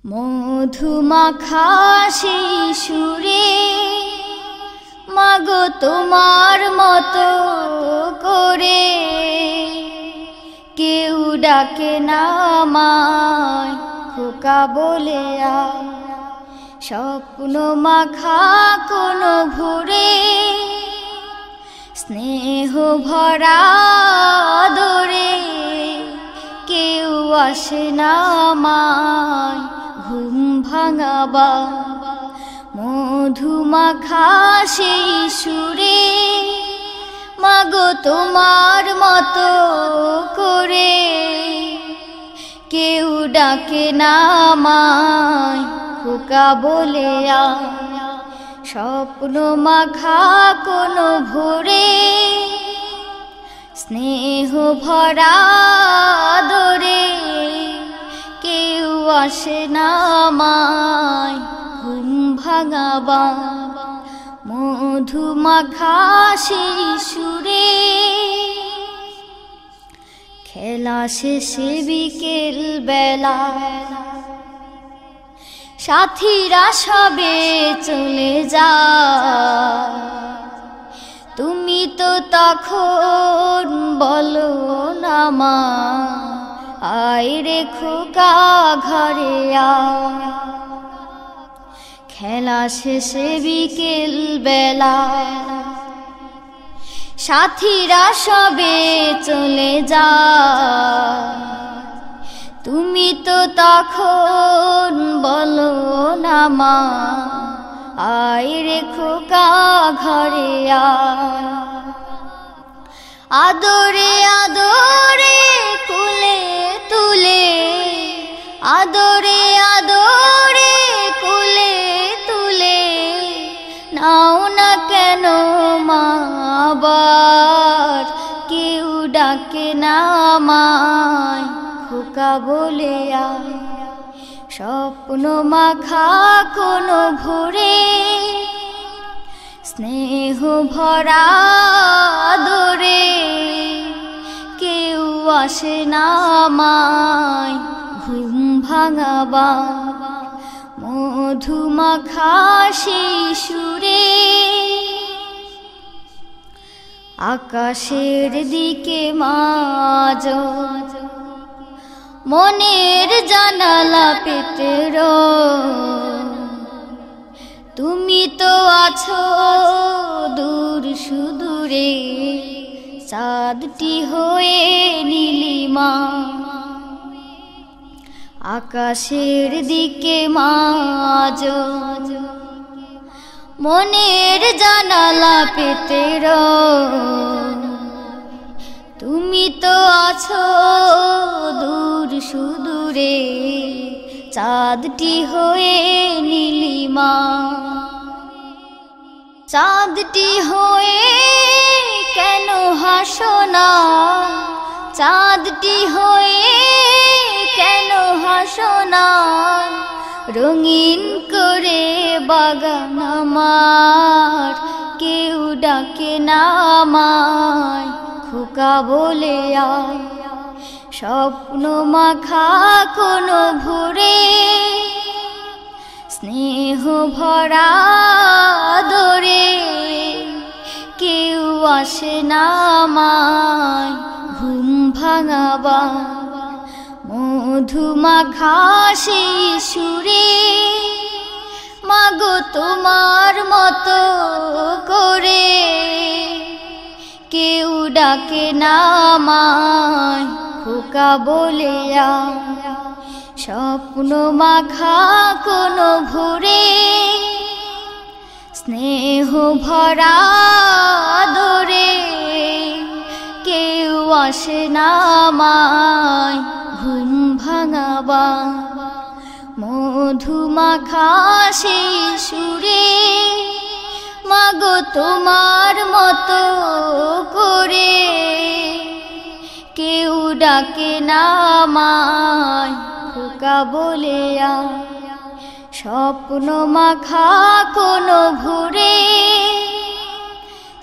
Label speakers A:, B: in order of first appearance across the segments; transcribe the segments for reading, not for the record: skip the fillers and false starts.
A: মধুমাখা সেই সুরে মাগো তোমার মতো করে কেউ ডাকে না আমায় খোকা বলে। স্বপ্ন মাখা কোনো ভোরে স্নেহ ভরা আদরে কেউ আসে না আমায় ঘুম ভাঙাবা। মধুমাখা সেই সুরে মাগো তোমার মতো করে কেউ ডাকে না আমায় খোকা বলে। স্বপ্ন মাখা কোনো ভোরে স্নেহ ভরা আদরে কেউ আসে না আমায় ঘুম ভাঙাবা। মধুমাখা সেই সুরে খেলা শেষে বিকেল বেলা সাথীরা সবে চলে যা, তুমি তো তখন বলো না মা আয় রে খোকা ঘরে আ। খেলা শেষে বিকেল বেলা সাথীরা সবে চলে যা, তুমি তো তখন বলো না মা আয় রে খোকা ঘরে আ। আদরে আদরে কুলে তুলে আদরে আদরে কুলে তুলে নাও না কেন মা আবার কেউ ডাকে না আমায় খোকা বলে। স্বপ্ন মাখা কোনো ভোরে স্নেহ ভরা আদরে কেউ আসে না আমায় ঘুম ভাঙাবা। মধুমাখা সেই সুরে আকাশের দিকে মাজ মনের জানালা পেতে তুমি তো আছো দূর সুদূরে চাঁদটি হয়ে নীলিমা। আকাশের দিকে মাজ মনের জানালা পেতে তুমি তো আছো দূর সুদূরে চাঁদটি হয়ে নীলিমা। চাঁদটি হয়ে কেন হাসো না, চাঁদটি হয়ে কেন হাসো না, রঙিন করে বাগান আমার কেউ ডাকে না আমায় খোকা বলে। স্বপ্ন মাখা কোনো ভোরে স্নেহ ভরা আদরে কেউ আসে না আমায় ঘুম ভাঙাবা। মধুমাখা সেই সুরে মাগো তোমার মতো করে কেউ ডাকে না আমায় খোকা বলে। স্বপ্ন মাখা কোনো ভোরে স্নেহ ভরা আদরে কেউ আসে না আমায় ঘুম ভাঙাবা। মধুমাখা সেই সুরে মাগো তোমার মতো করে কেউ ডাকে না আমায় খোকা বলে। স্বপ্ন মাখা কোনো ভোরে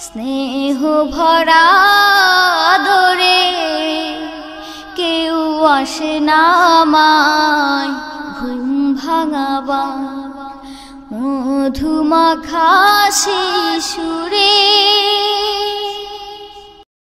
A: স্নেহ ভরা আদরে কেউ আসে না আমায় ঘুম ভাঙাবা মধুমাখা সেই সুরে